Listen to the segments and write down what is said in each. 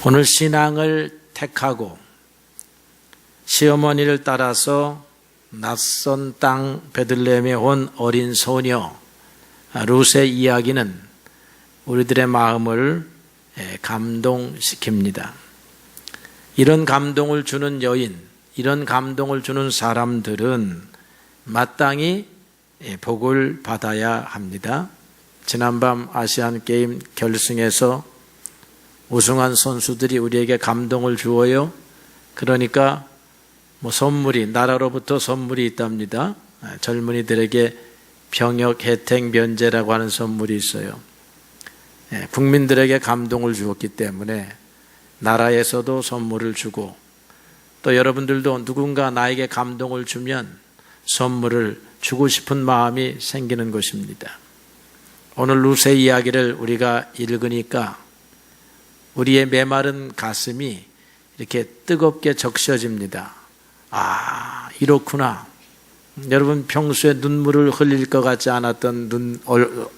오늘 신앙을 택하고 시어머니를 따라서 낯선 땅 베들레헴에 온 어린 소녀 룻의 이야기는 우리들의 마음을 감동시킵니다. 이런 감동을 주는 여인, 이런 감동을 주는 사람들은 마땅히 복을 받아야 합니다. 지난밤 아시안게임 결승에서 우승한 선수들이 우리에게 감동을 주어요. 그러니까 선물이, 나라로부터 선물이 있답니다. 젊은이들에게 병역 혜택 면제라고 하는 선물이 있어요. 국민들에게 감동을 주었기 때문에 나라에서도 선물을 주고, 또 여러분들도 누군가 나에게 감동을 주면 선물을 주고 싶은 마음이 생기는 것입니다. 오늘 룻의 이야기를 우리가 읽으니까 우리의 메마른 가슴이 이렇게 뜨겁게 적셔집니다. 아, 이렇구나. 여러분 평소에 눈물을 흘릴 것 같지 않았던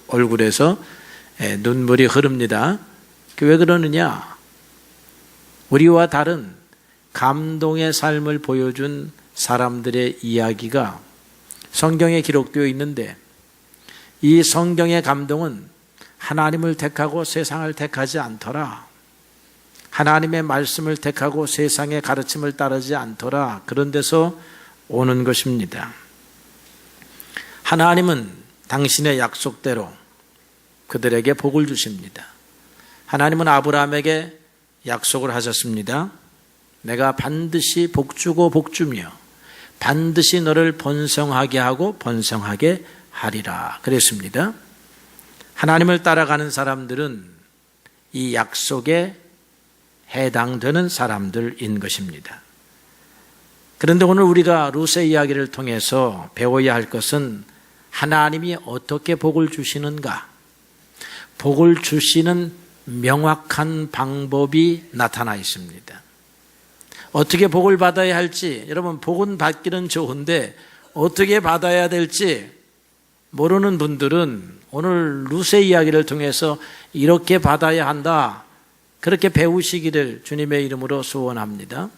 얼굴에서 눈물이 흐릅니다. 왜 그러느냐? 우리와 다른 감동의 삶을 보여준 사람들의 이야기가 성경에 기록되어 있는데, 이 성경의 감동은 하나님을 택하고 세상을 택하지 않더라. 하나님의 말씀을 택하고 세상의 가르침을 따르지 않더라. 그런 데서 오는 것입니다. 하나님은 당신의 약속대로 그들에게 복을 주십니다. 하나님은 아브라함에게 약속을 하셨습니다. 내가 반드시 복주고 복주며 반드시 너를 번성하게 하고 번성하게 하리라 그랬습니다. 하나님을 따라가는 사람들은 이 약속에 해당되는 사람들인 것입니다. 그런데 오늘 우리가 룻의 이야기를 통해서 배워야 할 것은 하나님이 어떻게 복을 주시는가, 복을 주시는 명확한 방법이 나타나 있습니다. 어떻게 복을 받아야 할지, 여러분 복은 받기는 좋은데 어떻게 받아야 될지 모르는 분들은 오늘 룻의 이야기를 통해서 이렇게 받아야 한다, 그렇게 배우시기를 주님의 이름으로 소원합니다.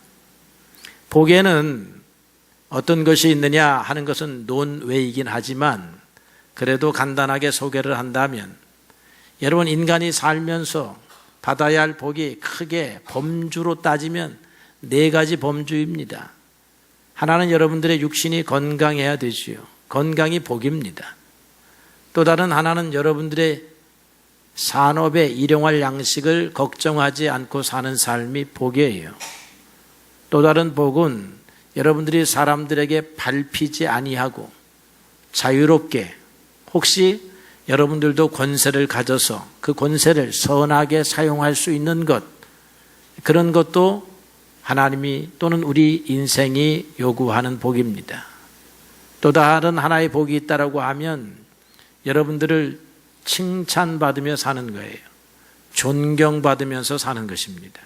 복에는 어떤 것이 있느냐 하는 것은 논외이긴 하지만 그래도 간단하게 소개를 한다면, 여러분 인간이 살면서 받아야 할 복이 크게 범주로 따지면 4가지 범주입니다. 하나는 여러분들의 육신이 건강해야 되지요. 건강이 복입니다. 또 다른 하나는 여러분들의 산업에 일용할 양식을 걱정하지 않고 사는 삶이 복이에요. 또 다른 복은 여러분들이 사람들에게 밟히지 아니하고 자유롭게, 혹시 여러분들도 권세를 가져서 그 권세를 선하게 사용할 수 있는 것, 그런 것도 하나님이 또는 우리 인생이 요구하는 복입니다. 또 다른 하나의 복이 있다라고 하면 여러분들을 칭찬받으며 사는 거예요. 존경받으면서 사는 것입니다.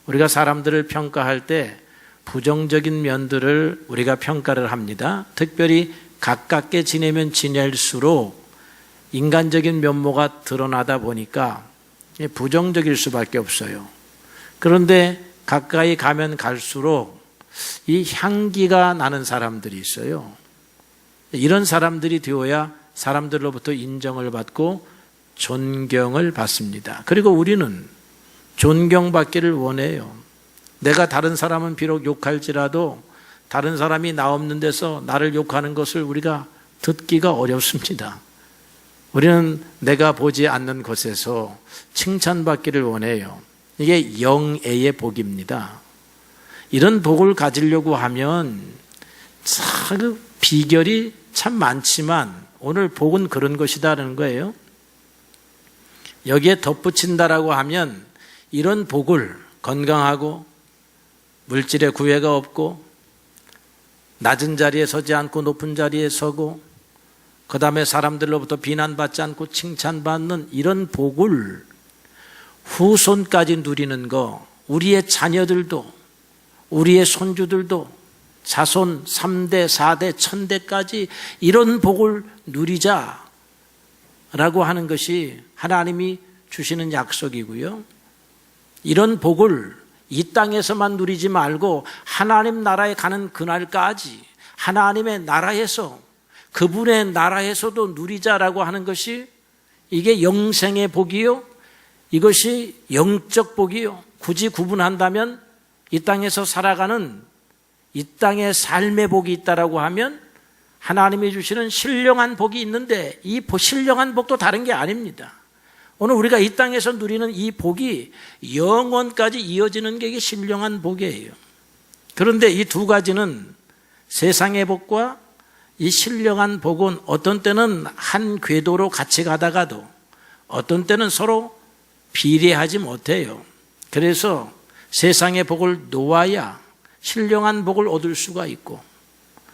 우리가 사람들을 평가할 때 부정적인 면들을 우리가 평가를 합니다. 특별히 가깝게 지내면 지낼수록 인간적인 면모가 드러나다 보니까 부정적일 수밖에 없어요. 그런데 가까이 가면 갈수록 이 향기가 나는 사람들이 있어요. 이런 사람들이 되어야 사람들로부터 인정을 받고 존경을 받습니다. 그리고 우리는 존경받기를 원해요. 내가 다른 사람은 비록 욕할지라도 다른 사람이 나 없는 데서 나를 욕하는 것을 우리가 듣기가 어렵습니다. 우리는 내가 보지 않는 곳에서 칭찬받기를 원해요. 이게 영애의 복입니다. 이런 복을 가지려고 하면 참 비결이 참 많지만 오늘 복은 그런 것이다라는 거예요. 여기에 덧붙인다라고 하면 이런 복을, 건강하고 물질의 구애가 없고 낮은 자리에 서지 않고 높은 자리에 서고 그 다음에 사람들로부터 비난받지 않고 칭찬받는 이런 복을 후손까지 누리는 거, 우리의 자녀들도 우리의 손주들도 자손 3대, 4대, 1000대까지 이런 복을 누리자라고 하는 것이 하나님이 주시는 약속이고요. 이런 복을 이 땅에서만 누리지 말고 하나님 나라에 가는 그날까지 하나님의 나라에서, 그분의 나라에서도 누리자라고 하는 것이, 이게 영생의 복이요, 이것이 영적 복이요. 굳이 구분한다면 이 땅에서 살아가는 이 땅의 삶의 복이 있다라고 하면 하나님이 주시는 신령한 복이 있는데, 이 신령한 복도 다른 게 아닙니다. 오늘 우리가 이 땅에서 누리는 이 복이 영원까지 이어지는 게 이게 신령한 복이에요. 그런데 이 두 가지는, 세상의 복과 이 신령한 복은 어떤 때는 한 궤도로 같이 가다가도 어떤 때는 서로 비례하지 못해요. 그래서 세상의 복을 놓아야 신령한 복을 얻을 수가 있고,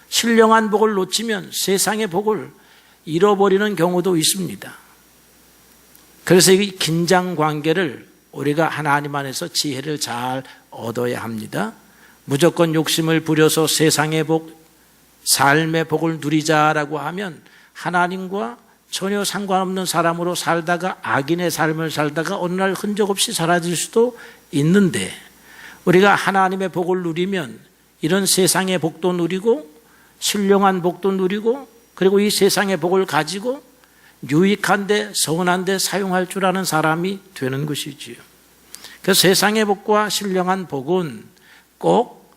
신령한 복을 놓치면 세상의 복을 잃어버리는 경우도 있습니다. 그래서 이 긴장 관계를 우리가 하나님 안에서 지혜를 잘 얻어야 합니다. 무조건 욕심을 부려서 세상의 복, 삶의 복을 누리자라고 하면 하나님과 전혀 상관없는 사람으로 살다가 악인의 삶을 살다가 어느 날 흔적 없이 사라질 수도 있는데, 우리가 하나님의 복을 누리면 이런 세상의 복도 누리고 신령한 복도 누리고, 그리고 이 세상의 복을 가지고 유익한데 선한데 사용할 줄 아는 사람이 되는 것이지요. 그래서 세상의 복과 신령한 복은 꼭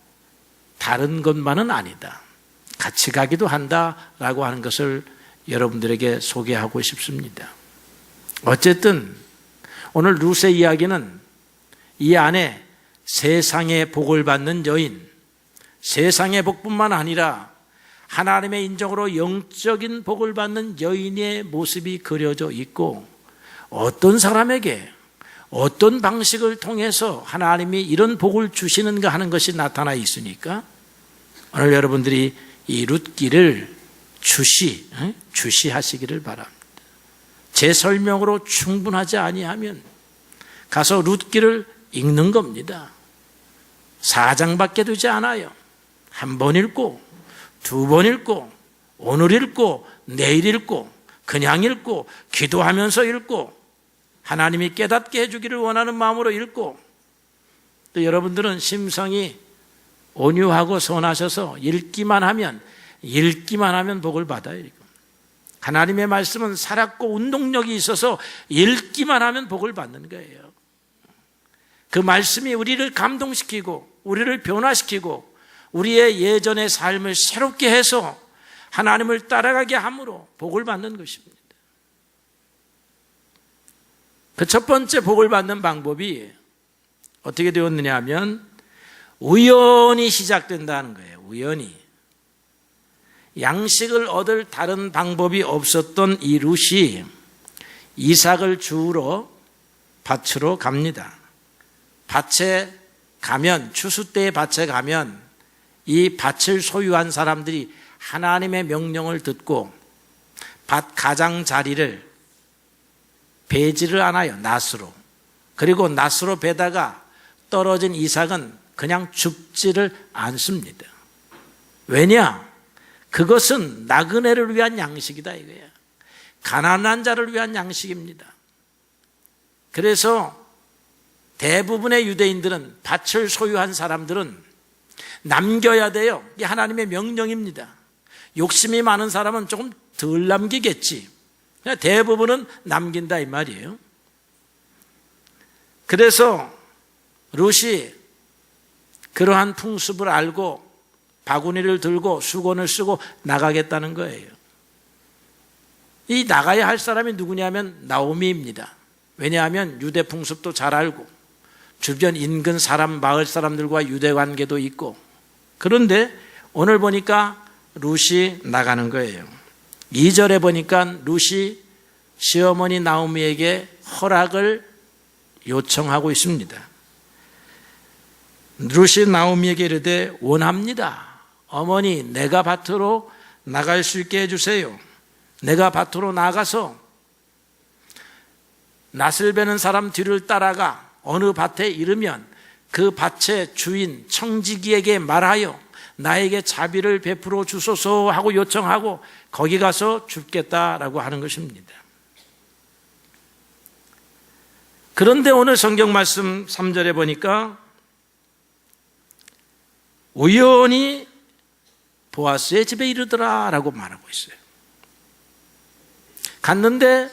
다른 것만은 아니다, 같이 가기도 한다라고 하는 것을 여러분들에게 소개하고 싶습니다. 어쨌든 오늘 룻의 이야기는 이 안에 세상의 복을 받는 여인, 세상의 복뿐만 아니라 하나님의 인정으로 영적인 복을 받는 여인의 모습이 그려져 있고, 어떤 사람에게 어떤 방식을 통해서 하나님이 이런 복을 주시는가 하는 것이 나타나 있으니까 오늘 여러분들이 이 룻기를 주시하시기를 바랍니다. 제 설명으로 충분하지 아니하면 가서 룻기를 읽는 겁니다. 4장밖에 되지 않아요. 한 번 읽고, 두 번 읽고, 오늘 읽고, 내일 읽고, 그냥 읽고, 기도하면서 읽고, 하나님이 깨닫게 해주기를 원하는 마음으로 읽고, 또 여러분들은 심성이 온유하고 선하셔서 읽기만 하면 복을 받아요. 하나님의 말씀은 살았고 운동력이 있어서 읽기만 하면 복을 받는 거예요. 그 말씀이 우리를 감동시키고 우리를 변화시키고 우리의 예전의 삶을 새롭게 해서 하나님을 따라가게 함으로 복을 받는 것입니다. 그 첫 번째 복을 받는 방법이 어떻게 되었느냐 하면 우연히 시작된다는 거예요. 우연히. 양식을 얻을 다른 방법이 없었던 이 룻이 이삭을 주우러 밭으로 갑니다. 밭에 가면, 추수 때의 밭에 가면 이 밭을 소유한 사람들이 하나님의 명령을 듣고 밭 가장자리를 베지를 않아요. 낫으로. 그리고 낫으로 베다가 떨어진 이삭은 그냥 죽지를 않습니다. 왜냐? 그것은 나그네를 위한 양식이다 이거야. 가난한 자를 위한 양식입니다. 그래서 대부분의 유대인들은, 밭을 소유한 사람들은 남겨야 돼요. 이게 하나님의 명령입니다. 욕심이 많은 사람은 조금 덜 남기겠지. 대부분은 남긴다 이 말이에요. 그래서 룻이 그러한 풍습을 알고 바구니를 들고 수건을 쓰고 나가겠다는 거예요. 이 나가야 할 사람이 누구냐면 나오미입니다. 왜냐하면 유대 풍습도 잘 알고 주변 인근 사람, 마을 사람들과 유대 관계도 있고, 그런데 오늘 보니까 룻이 나가는 거예요. 2절에 보니까 룻이 시어머니 나오미에게 허락을 요청하고 있습니다. 룻이 나오미에게 이르되 원합니다. 어머니, 내가 밭으로 나갈 수 있게 해주세요. 내가 밭으로 나가서 낫을 베는 사람 뒤를 따라가 어느 밭에 이르면 그 밭의 주인 청지기에게 말하여 나에게 자비를 베풀어 주소서 하고 요청하고 거기 가서 죽겠다라고 하는 것입니다. 그런데 오늘 성경 말씀 3절에 보니까 우연히 보아스의 집에 이르더라 라고 말하고 있어요. 갔는데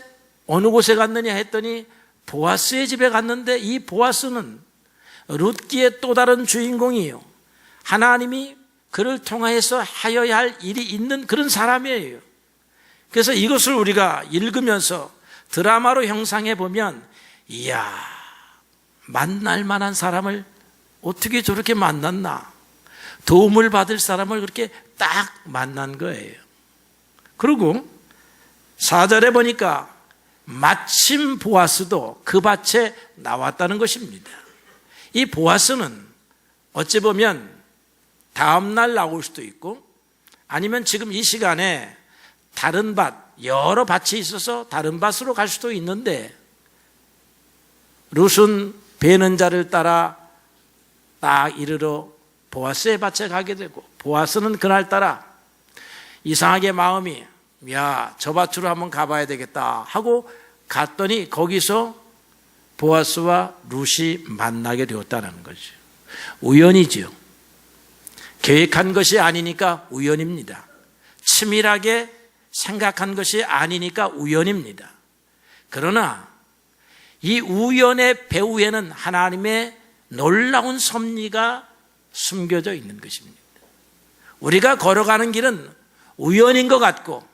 어느 곳에 갔느냐 했더니 보아스의 집에 갔는데, 이 보아스는 룻기의 또 다른 주인공이에요. 하나님이 그를 통하여서 하여야 할 일이 있는 그런 사람이에요. 그래서 이것을 우리가 읽으면서 드라마로 형상해 보면, 이야, 만날 만한 사람을 어떻게 저렇게 만났나, 도움을 받을 사람을 그렇게 딱 만난 거예요. 그리고 4절에 보니까 마침 보아스도 그 밭에 나왔다는 것입니다. 이 보아스는 어찌 보면 다음 날 나올 수도 있고, 아니면 지금 이 시간에 다른 밭, 여러 밭이 있어서 다른 밭으로 갈 수도 있는데, 룻은 베는 자를 따라 딱 이르러 보아스의 밭에 가게 되고, 보아스는 그날따라 이상하게 마음이, 야, 저 밭으로 한번 가봐야 되겠다 하고 갔더니 거기서 보아스와 룻이 만나게 되었다는 거죠. 우연이죠. 계획한 것이 아니니까 우연입니다. 치밀하게 생각한 것이 아니니까 우연입니다. 그러나 이 우연의 배후에는 하나님의 놀라운 섭리가 숨겨져 있는 것입니다. 우리가 걸어가는 길은 우연인 것 같고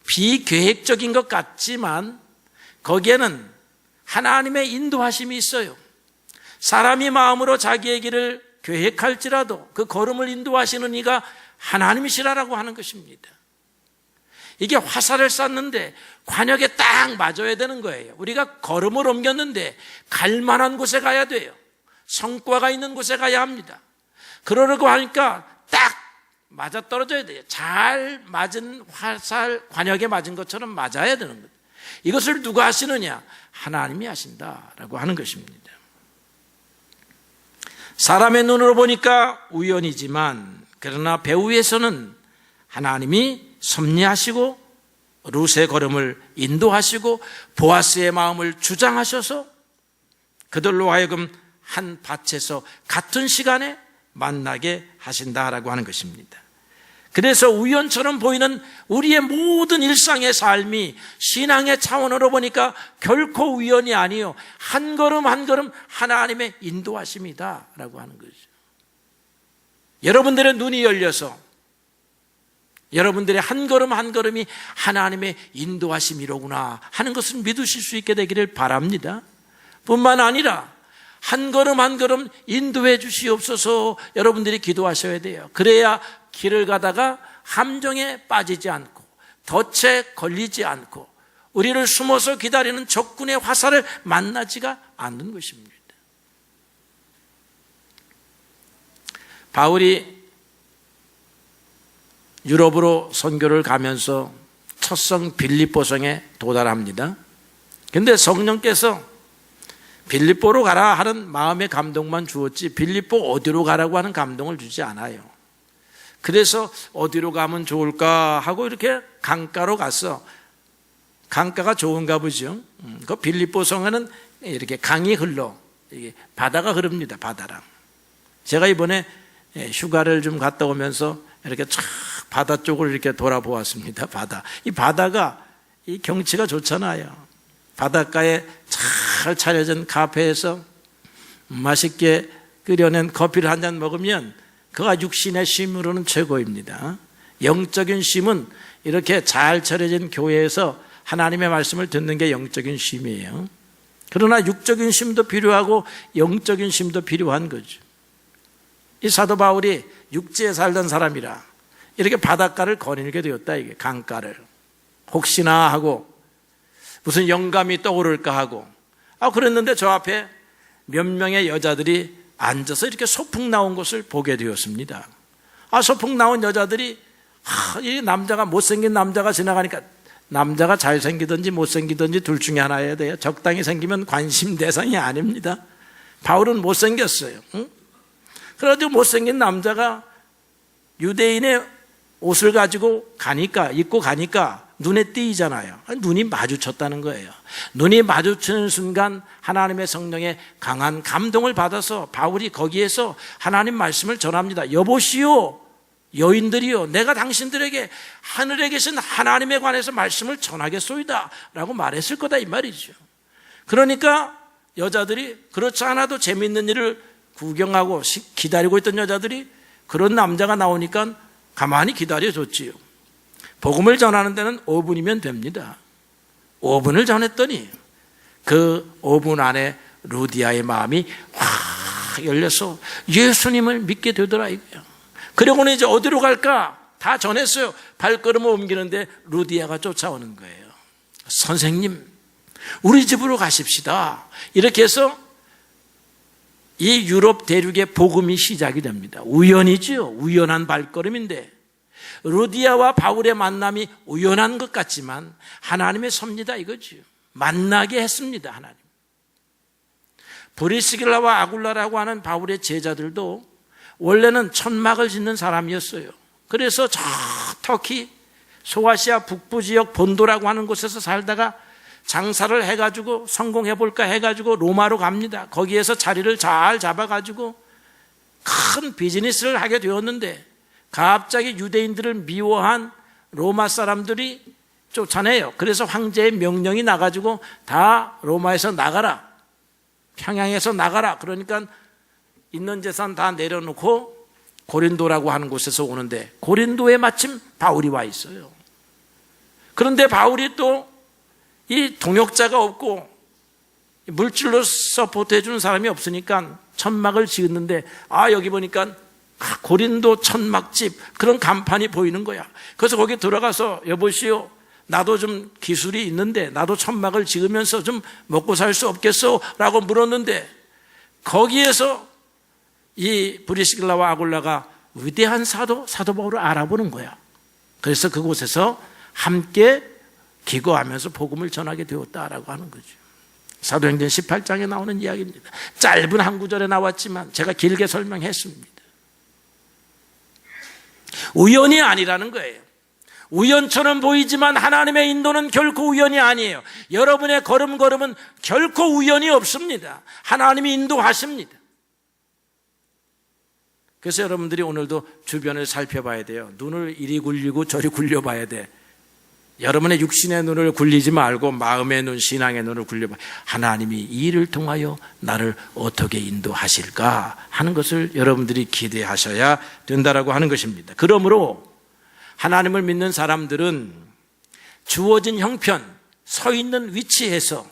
비계획적인 것 같지만 거기에는 하나님의 인도하심이 있어요. 사람이 마음으로 자기의 길을 계획할지라도 그 걸음을 인도하시는 이가 하나님이시라고 하는 것입니다. 이게 화살을 쐈는데 관역에 딱 맞아야 되는 거예요. 우리가 걸음을 옮겼는데 갈 만한 곳에 가야 돼요. 성과가 있는 곳에 가야 합니다. 그러려고 하니까 딱 맞아떨어져야 돼요. 잘 맞은 화살, 관역에 맞은 것처럼 맞아야 되는 거예요. 이것을 누가 하시느냐? 하나님이 하신다라고 하는 것입니다. 사람의 눈으로 보니까 우연이지만, 그러나 배후에서는 하나님이 섭리하시고 룻의 걸음을 인도하시고 보아스의 마음을 주장하셔서 그들로 하여금 한 밭에서 같은 시간에 만나게 하신다라고 하는 것입니다. 그래서 우연처럼 보이는 우리의 모든 일상의 삶이 신앙의 차원으로 보니까 결코 우연이 아니요, 한 걸음 한 걸음 하나님의 인도하심이다라고 하는 거죠. 여러분들의 눈이 열려서 여러분들의 한 걸음 한 걸음이 하나님의 인도하심이로구나 하는 것을 믿으실 수 있게 되기를 바랍니다. 뿐만 아니라 한 걸음 한 걸음 인도해 주시옵소서 여러분들이 기도하셔야 돼요. 그래야 길을 가다가 함정에 빠지지 않고 덫에 걸리지 않고 우리를 숨어서 기다리는 적군의 화살을 만나지가 않는 것입니다. 바울이 유럽으로 선교를 가면서 첫 성 빌립보성에 도달합니다. 그런데 성령께서 빌립보로 가라 하는 마음의 감동만 주었지 빌립보 어디로 가라고 하는 감동을 주지 않아요. 그래서 어디로 가면 좋을까 하고 이렇게 강가로 갔어. 강가가 좋은가 보죠. 그 빌립보성에는 이렇게 강이 흘러, 바다가 흐릅니다. 바다랑. 제가 이번에 휴가를 좀 갔다 오면서 이렇게 쫙 바다 쪽을 이렇게 돌아보았습니다. 바다. 이 바다가 이 경치가 좋잖아요. 바닷가에 잘 차려진 카페에서 맛있게 끓여낸 커피를 한 잔 먹으면 그가 육신의 쉼으로는 최고입니다. 영적인 쉼은 이렇게 잘 차려진 교회에서 하나님의 말씀을 듣는 게 영적인 쉼이에요. 그러나 육적인 쉼도 필요하고 영적인 쉼도 필요한 거죠. 이 사도 바울이 육지에 살던 사람이라 이렇게 바닷가를 거닐게 되었다. 이게 강가를 혹시나 하고 무슨 영감이 떠오를까 하고 그랬는데 저 앞에 몇 명의 여자들이 앉아서 이렇게 소풍 나온 것을 보게 되었습니다. 소풍 나온 여자들이 이 남자가 못생긴 남자가 지나가니까 남자가 잘생기든지 못생기든지 둘 중에 하나여야 돼요. 적당히 생기면 관심 대상이 아닙니다. 바울은 못생겼어요. 그래가지고 못생긴 남자가 유대인의 옷을 가지고 가니까, 입고 가니까 눈에 띄잖아요. 눈이 마주쳤다는 거예요. 눈이 마주치는 순간 하나님의 성령의 강한 감동을 받아서 바울이 거기에서 하나님 말씀을 전합니다. 여보시오 여인들이요 내가 당신들에게 하늘에 계신 하나님에 관해서 말씀을 전하겠소이다 라고 말했을 거다 이 말이죠. 그러니까 여자들이 그렇지 않아도 재미있는 일을 구경하고 기다리고 있던 여자들이 그런 남자가 나오니까 가만히 기다려줬지요. 복음을 전하는 데는 5분이면 됩니다. 5분을 전했더니 그 5분 안에 루디아의 마음이 확 열려서 예수님을 믿게 되더라 이거야. 그러고는 이제 어디로 갈까? 다 전했어요. 발걸음을 옮기는데 루디아가 쫓아오는 거예요. 선생님, 우리 집으로 가십시다. 이렇게 해서 이 유럽 대륙의 복음이 시작이 됩니다. 우연이죠. 우연한 발걸음인데 루디아와 바울의 만남이 우연한 것 같지만 하나님의 섭니다 이거죠. 만나게 했습니다. 하나님. 브리스길라와 아굴라라고 하는 바울의 제자들도 원래는 천막을 짓는 사람이었어요. 그래서 저 터키 소아시아 북부 지역 본도라고 하는 곳에서 살다가 장사를 해가지고 성공해볼까 해가지고 로마로 갑니다. 거기에서 자리를 잘 잡아가지고 큰 비즈니스를 하게 되었는데 갑자기 유대인들을 미워한 로마 사람들이 쫓아내요. 그래서 황제의 명령이 나가지고 다 로마에서 나가라, 평양에서 나가라. 그러니까 있는 재산 다 내려놓고 고린도라고 하는 곳에서 오는데 고린도에 마침 바울이 와 있어요. 그런데 바울이 또 이 동역자가 없고 물질로 서포트해 주는 사람이 없으니까 천막을 지었는데 여기 보니까 고린도 천막집 그런 간판이 보이는 거야. 그래서 거기 들어가서 여보시오 나도 좀 기술이 있는데 나도 천막을 지으면서 좀 먹고 살 수 없겠어? 라고 물었는데 거기에서 이 브리스길라와 아굴라가 위대한 사도 바울을 알아보는 거야. 그래서 그곳에서 함께 기거하면서 복음을 전하게 되었다라고 하는 거죠. 사도행전 18장에 나오는 이야기입니다. 짧은 한 구절에 나왔지만 제가 길게 설명했습니다. 우연이 아니라는 거예요. 우연처럼 보이지만 하나님의 인도는 결코 우연이 아니에요. 여러분의 걸음걸음은 결코 우연이 없습니다. 하나님이 인도하십니다. 그래서 여러분들이 오늘도 주변을 살펴봐야 돼요. 눈을 이리 굴리고 저리 굴려봐야 돼. 여러분의 육신의 눈을 굴리지 말고 마음의 눈, 신앙의 눈을 굴려봐. 하나님이 이 일을 통하여 나를 어떻게 인도하실까 하는 것을 여러분들이 기대하셔야 된다라고 하는 것입니다. 그러므로 하나님을 믿는 사람들은 주어진 형편, 서 있는 위치에서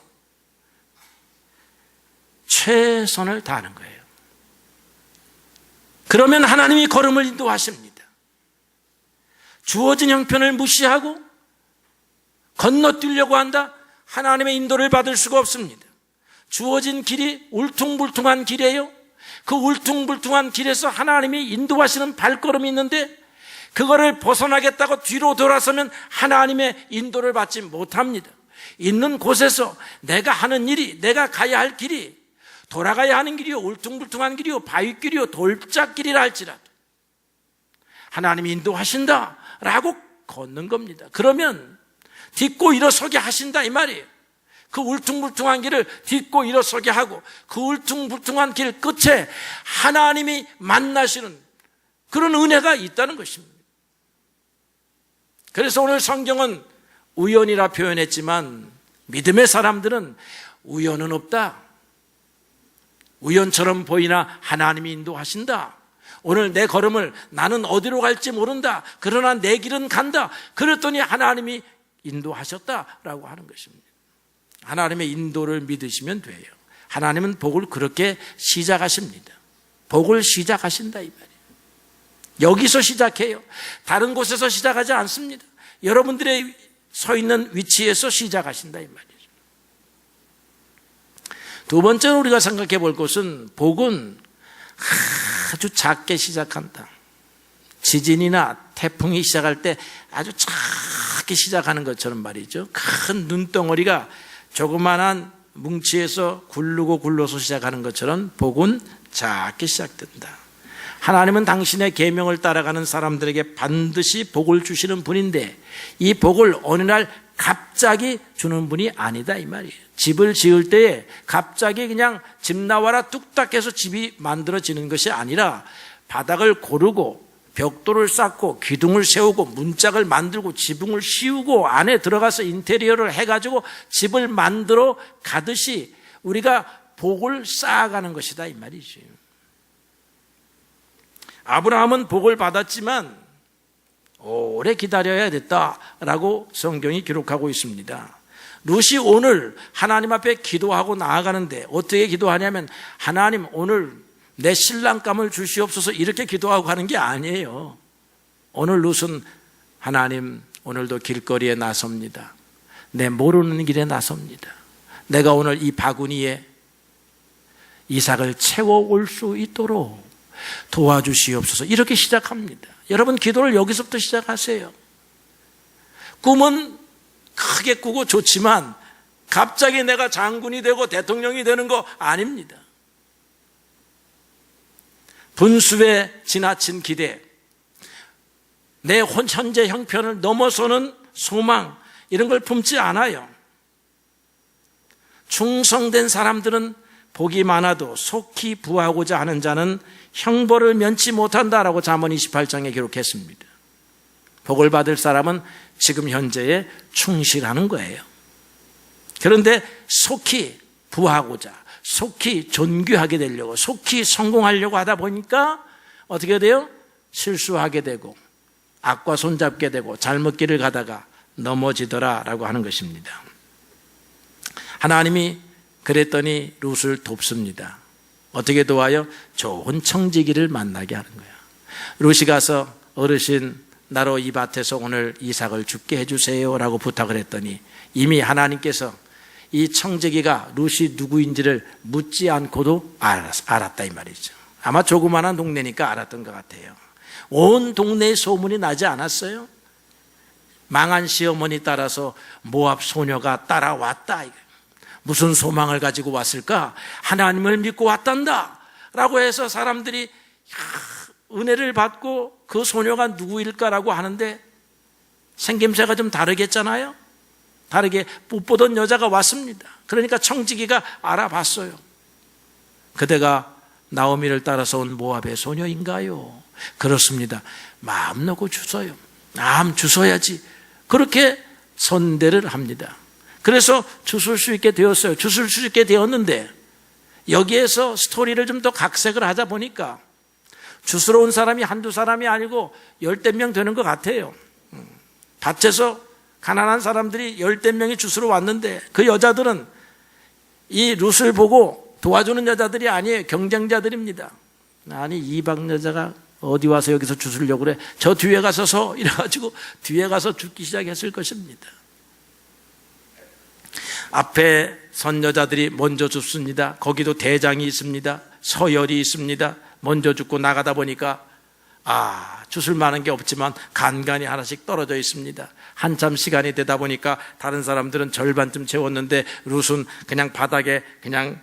최선을 다하는 거예요. 그러면 하나님이 걸음을 인도하십니다. 주어진 형편을 무시하고 건너뛰려고 한다? 하나님의 인도를 받을 수가 없습니다. 주어진 길이 울퉁불퉁한 길이에요. 그 울퉁불퉁한 길에서 하나님이 인도하시는 발걸음이 있는데 그거를 벗어나겠다고 뒤로 돌아서면 하나님의 인도를 받지 못합니다. 있는 곳에서 내가 하는 일이, 내가 가야 할 길이 돌아가야 하는 길이요, 울퉁불퉁한 길이요, 바위길이요, 돌짝길이라 할지라도 하나님이 인도하신다라고 걷는 겁니다. 그러면 딛고 일어서게 하신다 이 말이에요. 그 울퉁불퉁한 길을 딛고 일어서게 하고 그 울퉁불퉁한 길 끝에 하나님이 만나시는 그런 은혜가 있다는 것입니다. 그래서 오늘 성경은 우연이라 표현했지만 믿음의 사람들은 우연은 없다. 우연처럼 보이나 하나님이 인도하신다. 오늘 내 걸음을 나는 어디로 갈지 모른다. 그러나 내 길은 간다. 그랬더니 하나님이 인도하셨다라고 하는 것입니다. 하나님의 인도를 믿으시면 돼요. 하나님은 복을 그렇게 시작하십니다. 복을 시작하신다 이 말이에요. 여기서 시작해요. 다른 곳에서 시작하지 않습니다. 여러분들의 서 있는 위치에서 시작하신다 이 말이죠. 두 번째로 우리가 생각해 볼 것은 복은 아주 작게 시작한다. 지진이나 태풍이 시작할 때 아주 작게 시작하는 것처럼 말이죠. 큰 눈덩어리가 조그만한 뭉치에서 굴러서 시작하는 것처럼 복은 작게 시작된다. 하나님은 당신의 계명을 따라가는 사람들에게 반드시 복을 주시는 분인데 이 복을 어느 날 갑자기 주는 분이 아니다 이 말이에요. 집을 지을 때에 갑자기 그냥 집 나와라 뚝딱 해서 집이 만들어지는 것이 아니라 바닥을 고르고 벽돌을 쌓고 기둥을 세우고 문짝을 만들고 지붕을 씌우고 안에 들어가서 인테리어를 해가지고 집을 만들어 가듯이 우리가 복을 쌓아가는 것이다 이 말이죠. 아브라함은 복을 받았지만 오래 기다려야 됐다라고 성경이 기록하고 있습니다. 룻이 오늘 하나님 앞에 기도하고 나아가는데 어떻게 기도하냐면 하나님 오늘 내 신랑감을 주시옵소서 이렇게 기도하고 가는 게 아니에요. 오늘 룻은 하나님 오늘도 길거리에 나섭니다. 내 모르는 길에 나섭니다. 내가 오늘 이 바구니에 이삭을 채워올 수 있도록 도와주시옵소서 이렇게 시작합니다. 여러분 기도를 여기서부터 시작하세요. 꿈은 크게 꾸고 좋지만 갑자기 내가 장군이 되고 대통령이 되는 거 아닙니다. 분수에 지나친 기대, 내 현재 형편을 넘어서는 소망 이런 걸 품지 않아요. 충성된 사람들은 복이 많아도 속히 부하고자 하는 자는 형벌을 면치 못한다라고 잠언 28장에 기록했습니다. 복을 받을 사람은 지금 현재에 충실하는 거예요. 그런데 속히 부하고자 속히 존귀하게 되려고 속히 성공하려고 하다 보니까 어떻게 돼요? 실수하게 되고 악과 손잡게 되고 잘못 길을 가다가 넘어지더라라고 하는 것입니다. 하나님이 그랬더니 룻을 돕습니다. 어떻게 도와요? 좋은 청지기를 만나게 하는 거예요. 룻이 가서 어르신 나로 이 밭에서 오늘 이삭을 죽게 해주세요 라고 부탁을 했더니 이미 하나님께서 이 청지기가 룻이 누구인지를 묻지 않고도 알았다 이 말이죠. 아마 조그마한 동네니까 알았던 것 같아요. 온 동네에 소문이 나지 않았어요? 망한 시어머니 따라서 모압 소녀가 따라왔다. 무슨 소망을 가지고 왔을까? 하나님을 믿고 왔단다 라고 해서 사람들이 은혜를 받고 그 소녀가 누구일까라고 하는데 생김새가 좀 다르겠잖아요. 다르게 못 보던 여자가 왔습니다. 그러니까 청지기가 알아봤어요. 그대가 나오미를 따라서 온 모압의 소녀인가요? 그렇습니다. 마음 놓고 주소요. 마음 주소야지. 그렇게 선대를 합니다. 그래서 주술 수 있게 되었어요. 주술 수 있게 되었는데 여기에서 스토리를 좀 더 각색을 하다 보니까 주스러 온 사람이 한두 사람이 아니고 10명 되는 것 같아요. 밭에서 가난한 사람들이 10명이 주스러 왔는데 그 여자들은 이 룻을 보고 도와주는 여자들이 아니에요. 경쟁자들입니다. 아니 이방 여자가 어디 와서 여기서 주스려고 그래. 저 뒤에 가서 서 이래가지고 뒤에 가서 죽기 시작했을 것입니다. 앞에 선 여자들이 먼저 죽습니다. 거기도 대장이 있습니다. 서열이 있습니다. 먼저 죽고 나가다 보니까 주술 많은 게 없지만 간간히 하나씩 떨어져 있습니다. 한참 시간이 되다 보니까 다른 사람들은 절반쯤 채웠는데 룻은 그냥 바닥에 그냥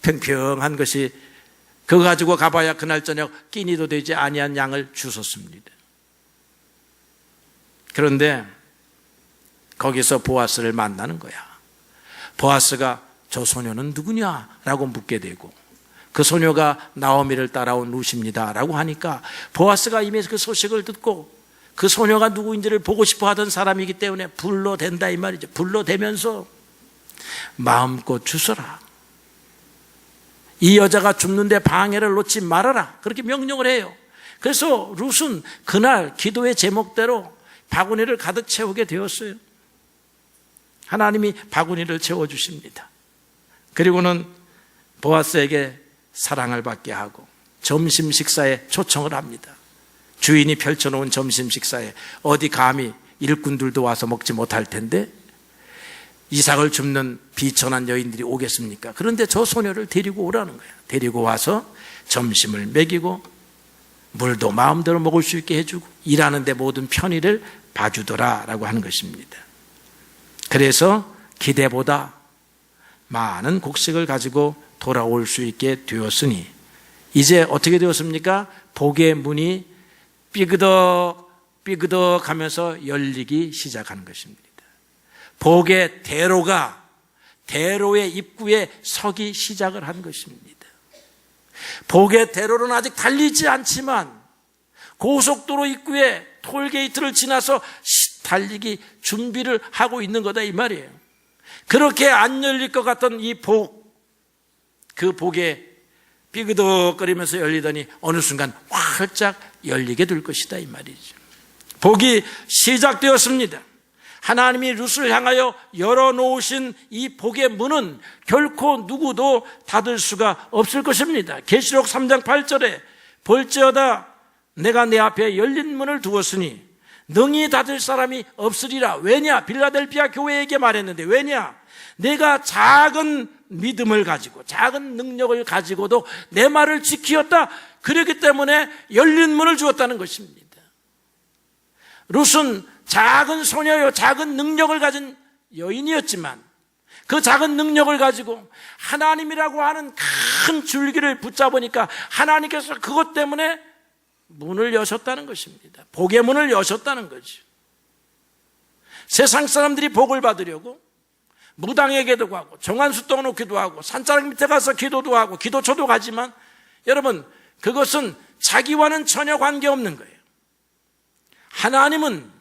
평평한 것이 그거 가지고 가봐야 그날 저녁 끼니도 되지 아니한 양을 주웠습니다. 그런데 거기서 보아스를 만나는 거야. 보아스가 저 소녀는 누구냐라고 묻게 되고 그 소녀가 나오미를 따라온 룻입니다 라고 하니까 보아스가 이미 그 소식을 듣고 그 소녀가 누구인지를 보고 싶어 하던 사람이기 때문에 불러댄다 이 말이죠. 불러대면서 마음껏 주서라. 이 여자가 죽는데 방해를 놓지 말아라. 그렇게 명령을 해요. 그래서 룻은 그날 기도의 제목대로 바구니를 가득 채우게 되었어요. 하나님이 바구니를 채워주십니다. 그리고는 보아스에게 사랑을 받게 하고 점심 식사에 초청을 합니다. 주인이 펼쳐놓은 점심 식사에 어디 감히 일꾼들도 와서 먹지 못할 텐데 이삭을 줍는 비천한 여인들이 오겠습니까? 그런데 저 소녀를 데리고 오라는 거예요. 데리고 와서 점심을 먹이고 물도 마음대로 먹을 수 있게 해주고 일하는데 모든 편의를 봐주더라라고 하는 것입니다. 그래서 기대보다 많은 곡식을 가지고 돌아올 수 있게 되었으니 이제 어떻게 되었습니까? 복의 문이 삐그덕 하면서 열리기 시작하는 것입니다. 복의 대로의 입구에 서기 시작을 한 것입니다. 복의 대로는 아직 달리지 않지만 고속도로 입구에 톨게이트를 지나서 달리기 준비를 하고 있는 거다 이 말이에요. 그렇게 안 열릴 것 같던 이 그 복에 삐그덕거리면서 열리더니 어느 순간 활짝 열리게 될 것이다 이 말이죠. 복이 시작되었습니다. 하나님이 룻을 향하여 열어놓으신 이 복의 문은 결코 누구도 닫을 수가 없을 것입니다. 계시록 3장 8절에 볼지어다 내가 내 앞에 열린 문을 두었으니 능히 닫을 사람이 없으리라. 왜냐? 빌라델피아 교회에게 말했는데 왜냐? 내가 작은 믿음을 가지고 작은 능력을 가지고도 내 말을 지키었다. 그렇기 때문에 열린 문을 주었다는 것입니다. 룻은 작은 소녀요, 작은 능력을 가진 여인이었지만 그 작은 능력을 가지고 하나님이라고 하는 큰 줄기를 붙잡으니까 하나님께서 그것 때문에 문을 여셨다는 것입니다. 복의 문을 여셨다는 거죠. 세상 사람들이 복을 받으려고 무당에 기도하고 정한수 떠놓기도 하고 산자락 밑에 가서 기도도 하고 기도처도 가지만 여러분 그것은 자기와는 전혀 관계없는 거예요. 하나님은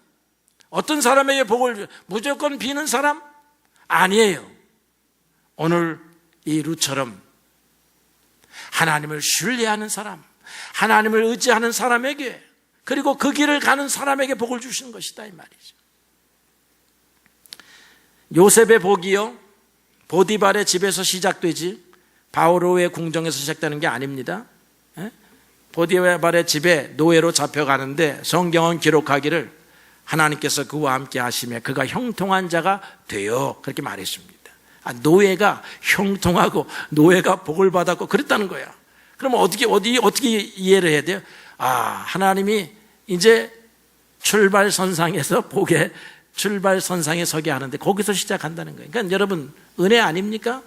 어떤 사람에게 복을 무조건 비는 사람? 아니에요. 오늘 이 룻처럼 하나님을 신뢰하는 사람, 하나님을 의지하는 사람에게 그리고 그 길을 가는 사람에게 복을 주시는 것이다 이 말이죠. 요셉의 복이요 보디발의 집에서 시작되지 바오로의 궁정에서 시작되는 게 아닙니다. 보디발의 집에 노예로 잡혀가는데 성경은 기록하기를 하나님께서 그와 함께 하시며 그가 형통한 자가 되어 그렇게 말했습니다. 노예가 형통하고 노예가 복을 받았고 그랬다는 거야. 그러면 어떻게 이해를 해야 돼요? 하나님이 이제 출발선상에서 복의 출발선상에 서게 하는데 거기서 시작한다는 거예요. 그러니까 여러분 은혜 아닙니까?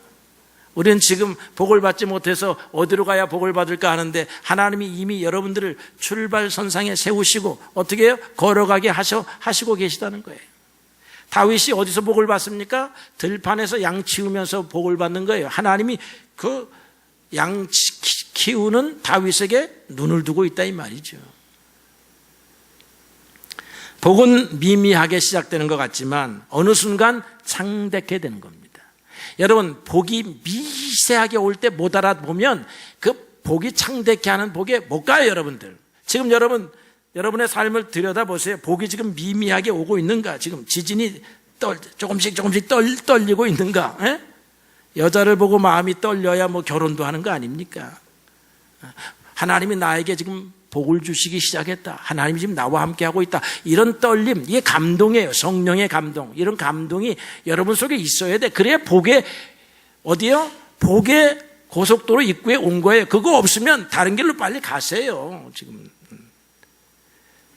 우리는 지금 복을 받지 못해서 어디로 가야 복을 받을까 하는데 하나님이 이미 여러분들을 출발선상에 세우시고 어떻게 해요? 걸어가게 하시고 계시다는 거예요. 다윗이 어디서 복을 받습니까? 들판에서 양 치우면서 복을 받는 거예요. 하나님이 그 양 키우는 다윗에게 눈을 두고 있다 이 말이죠. 복은 미미하게 시작되는 것 같지만 어느 순간 창대케 되는 겁니다. 여러분 복이 미세하게 올 때 못 알아보면 그 복이 창대케 하는 복에 못 가요 여러분들. 지금 여러분의 삶을 들여다보세요. 복이 지금 미미하게 오고 있는가? 지금 지진이 조금씩 떨리고 있는가? 에? 여자를 보고 마음이 떨려야 뭐 결혼도 하는 거 아닙니까? 하나님이 나에게 지금 복을 주시기 시작했다. 하나님이 지금 나와 함께 하고 있다. 이런 떨림, 이게 감동이에요. 성령의 감동. 이런 감동이 여러분 속에 있어야 돼. 그래야 복의 고속도로 입구에 온 거예요. 그거 없으면 다른 길로 빨리 가세요. 지금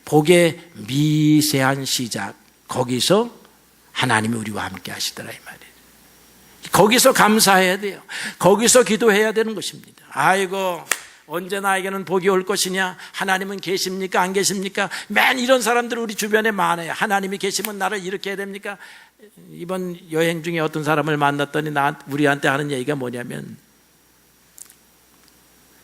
복의 미세한 시작, 거기서 하나님이 우리와 함께 하시더라 이 말이에요. 거기서 감사해야 돼요. 거기서 기도해야 되는 것입니다. 아이고 언제 나에게는 복이 올 것이냐? 하나님은 계십니까? 안 계십니까? 맨 이런 사람들 우리 주변에 많아요. 하나님이 계시면 나를 이렇게 해야 됩니까? 이번 여행 중에 어떤 사람을 만났더니 우리한테 하는 얘기가 뭐냐면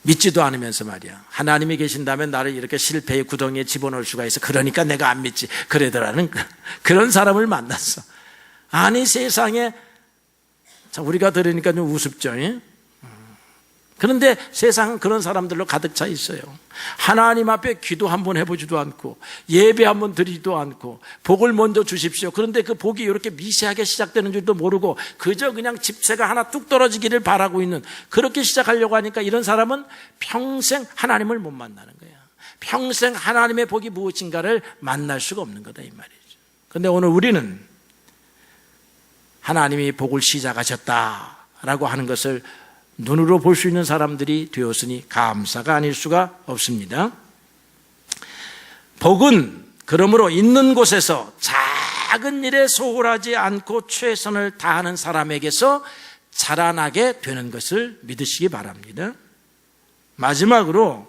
믿지도 않으면서 말이야. 하나님이 계신다면 나를 이렇게 실패의 구덩이에 집어넣을 수가 있어. 그러니까 내가 안 믿지. 그러더라는 그런 사람을 만났어. 아니 세상에 우리가 들으니까 좀 우습죠. 그런데 세상은 그런 사람들로 가득 차 있어요. 하나님 앞에 기도 한번 해보지도 않고 예배 한번 드리지도 않고 복을 먼저 주십시오. 그런데 그 복이 이렇게 미세하게 시작되는 줄도 모르고 그저 그냥 집세가 하나 뚝 떨어지기를 바라고 있는, 그렇게 시작하려고 하니까 이런 사람은 평생 하나님을 못 만나는 거야. 평생 하나님의 복이 무엇인가를 만날 수가 없는 거다 이 말이죠. 그런데 오늘 우리는 하나님이 복을 시작하셨다라고 하는 것을 눈으로 볼 수 있는 사람들이 되었으니 감사가 아닐 수가 없습니다. 복은 그러므로 있는 곳에서 작은 일에 소홀하지 않고 최선을 다하는 사람에게서 자라나게 되는 것을 믿으시기 바랍니다. 마지막으로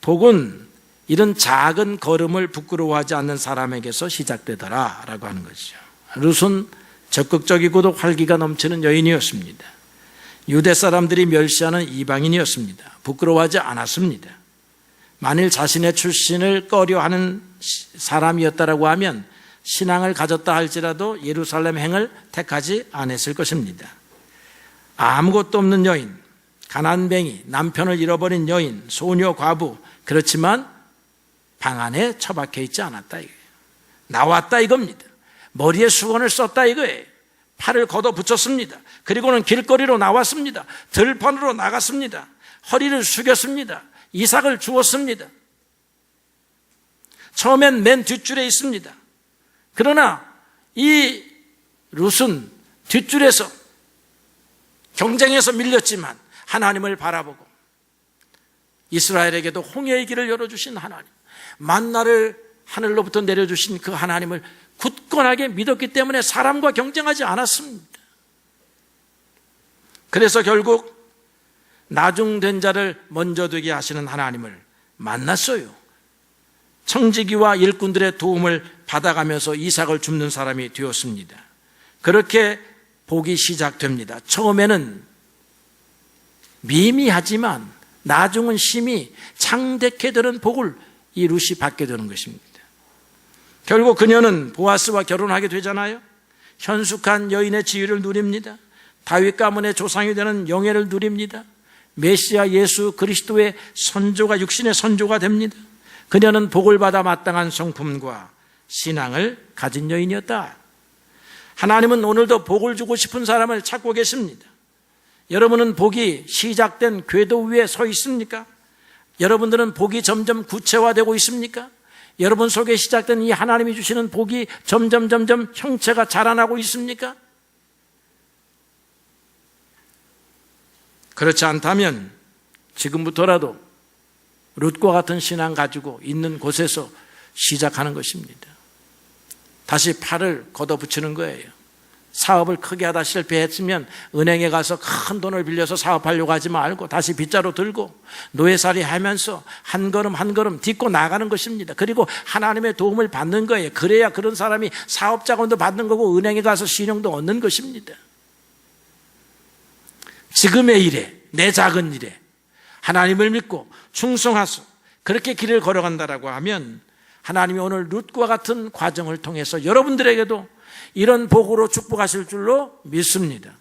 복은 이런 작은 걸음을 부끄러워하지 않는 사람에게서 시작되더라라고 하는 것이죠. 룻은 적극적이고도 활기가 넘치는 여인이었습니다. 유대 사람들이 멸시하는 이방인이었습니다. 부끄러워하지 않았습니다. 만일 자신의 출신을 꺼려하는 사람이었다라고 하면 신앙을 가졌다 할지라도 예루살렘 행을 택하지 않았을 것입니다. 아무것도 없는 여인, 가난뱅이, 남편을 잃어버린 여인, 소녀, 과부, 그렇지만 방 안에 처박혀 있지 않았다 이거예요. 나왔다 이겁니다. 머리에 수건을 썼다 이거예요. 팔을 걷어 붙였습니다. 그리고는 길거리로 나왔습니다. 들판으로 나갔습니다. 허리를 숙였습니다. 이삭을 주었습니다. 처음엔 맨 뒷줄에 있습니다. 그러나 이 룻은 뒷줄에서 경쟁에서 밀렸지만 하나님을 바라보고 이스라엘에게도 홍해의 길을 열어주신 하나님, 만나를 하늘로부터 내려주신 그 하나님을 굳건하게 믿었기 때문에 사람과 경쟁하지 않았습니다. 그래서 결국 나중된 자를 먼저 되게 하시는 하나님을 만났어요. 청지기와 일꾼들의 도움을 받아가면서 이삭을 줍는 사람이 되었습니다. 그렇게 복이 시작됩니다. 처음에는 미미하지만 나중은 심히 창대케 되는 복을 이 룻이 받게 되는 것입니다. 결국 그녀는 보아스와 결혼하게 되잖아요. 현숙한 여인의 지위를 누립니다. 다윗 가문의 조상이 되는 영예를 누립니다. 메시아 예수 그리스도의 선조가, 육신의 선조가 됩니다. 그녀는 복을 받아 마땅한 성품과 신앙을 가진 여인이었다. 하나님은 오늘도 복을 주고 싶은 사람을 찾고 계십니다. 여러분은 복이 시작된 궤도 위에 서 있습니까? 여러분들은 복이 점점 구체화되고 있습니까? 여러분 속에 시작된 이 하나님이 주시는 복이 점점 형체가 자라나고 있습니까? 그렇지 않다면 지금부터라도 룻과 같은 신앙 가지고 있는 곳에서 시작하는 것입니다. 다시 팔을 걷어붙이는 거예요. 사업을 크게 하다 실패했으면 은행에 가서 큰 돈을 빌려서 사업하려고 하지 말고 다시 빗자루 들고 노예살이 하면서 한 걸음 한 걸음 딛고 나가는 것입니다. 그리고 하나님의 도움을 받는 거예요. 그래야 그런 사람이 사업 자금도 받는 거고 은행에 가서 신용도 얻는 것입니다. 지금의 일에, 내 작은 일에 하나님을 믿고 충성하소 그렇게 길을 걸어간다라고 하면 하나님이 오늘 룻과 같은 과정을 통해서 여러분들에게도 이런 복으로 축복하실 줄로 믿습니다.